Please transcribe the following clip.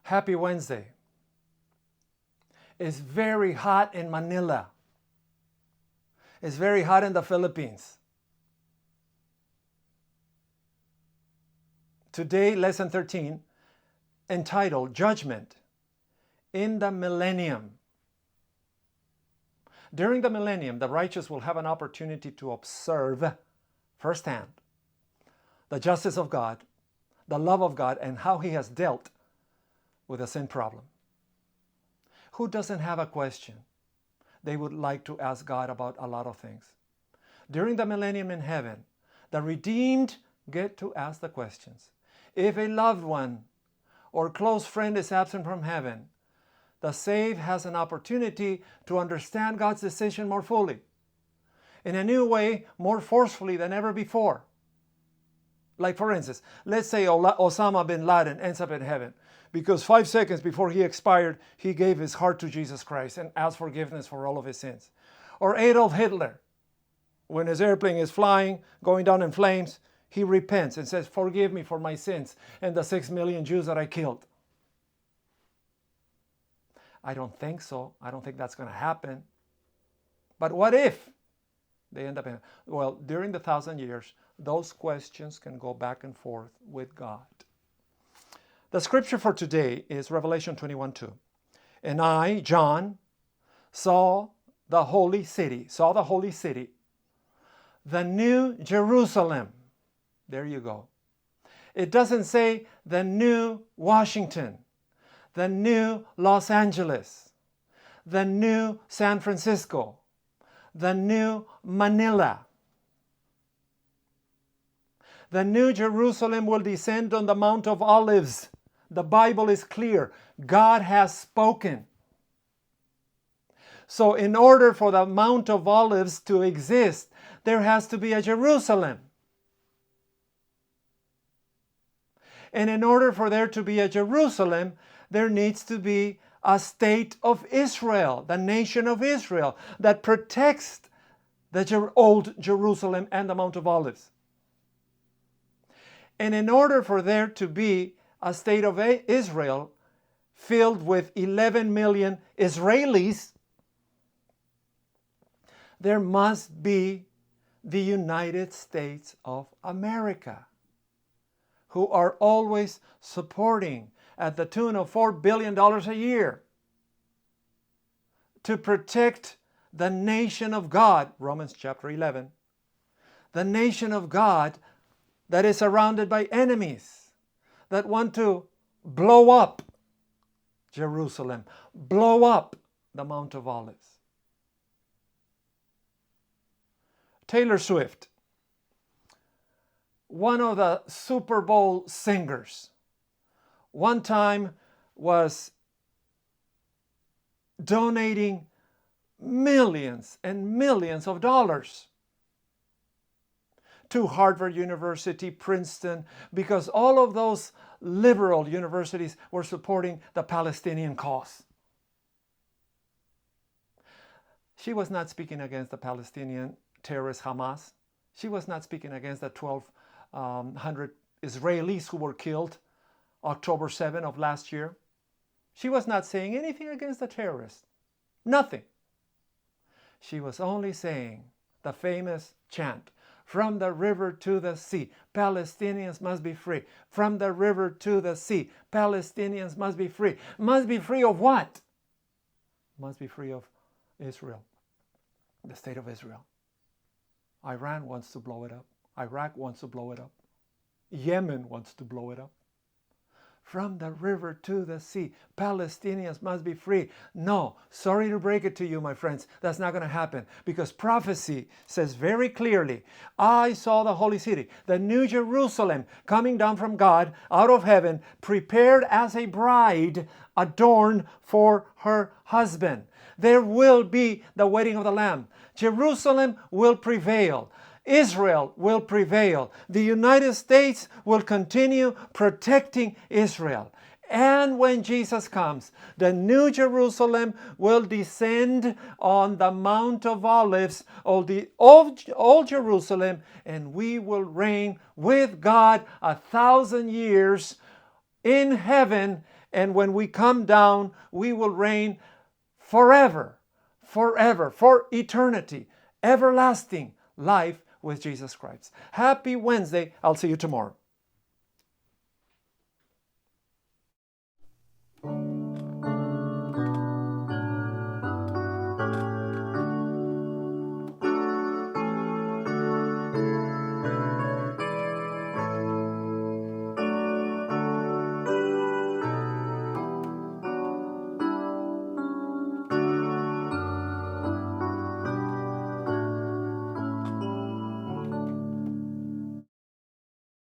Happy Wednesday. It's very hot in Manila. It's very hot in the Philippines. Today, lesson 13, entitled Judgment in the Millennium. During the millennium, the righteous will have an opportunity to observe firsthand the justice of God, the love of God, and how He has dealt with the sin problem. Who doesn't have a question they would like to ask God about a lot of things? During the millennium in heaven, the redeemed get to ask the questions. If a loved one or close friend is absent from heaven, the saved has an opportunity to understand God's decision more fully, in a new way, more forcefully than ever before. Like for instance, let's say Osama bin Laden ends up in heaven because 5 seconds before he expired, he gave his heart to Jesus Christ and asked forgiveness for all of his sins. Or Adolf Hitler, when his airplane is flying, going down in flames, he repents and says, "Forgive me for my sins and the 6 million Jews that I killed." I don't think so. I don't think that's going to happen. But what if they end up in? Well, during the 1,000 years, those questions can go back and forth with God. The scripture for today is Revelation 21:2. And I, John, saw the holy city, the new Jerusalem. There you go. It doesn't say the new Washington, the new Los Angeles, the new San Francisco, the new Manila. The new Jerusalem will descend on the Mount of Olives. The Bible is clear. God has spoken. So in order for the Mount of Olives to exist, there has to be a Jerusalem. And in order for there to be a Jerusalem, there needs to be a state of Israel, the nation of Israel, that protects the old Jerusalem and the Mount of Olives. And in order for there to be a state of Israel filled with 11 million Israelis, there must be the United States of America, who are always supporting at the tune of $4 billion a year to protect the nation of God, Romans chapter 11, the nation of God that is surrounded by enemies that want to blow up Jerusalem, blow up the Mount of Olives. Taylor Swift, one of the Super Bowl singers, one time was donating millions and millions of dollars to Harvard University, Princeton, because all of those liberal universities were supporting the Palestinian cause. She was not speaking against the Palestinian terrorist Hamas. She was not speaking against the 1,200 Israelis who were killed October 7 of last year. She was not saying anything against the terrorists. Nothing. She was only saying the famous chant, "From the river to the sea, Palestinians must be free. From the river to the sea, Palestinians must be free." Must be free of what? Must be free of Israel, the state of Israel. Iran wants to blow it up. Iraq wants to blow it up. Yemen wants to blow it up. From the river to the sea, Palestinians must be free. No, sorry to break it to you, my friends, that's not going to happen, because prophecy says very clearly, I saw the holy city, the new Jerusalem, coming down from God out of heaven, prepared as a bride adorned for her husband. There will be the wedding of the Lamb. Jerusalem will prevail. Israel will prevail. The United States will continue protecting Israel. And when Jesus comes, the new Jerusalem will descend on the Mount of Olives, old Jerusalem, and we will reign with God 1,000 years in heaven, And when we come down, we will reign forever, forever, for eternity, everlasting life with Jesus Christ. Happy Wednesday. I'll see you tomorrow.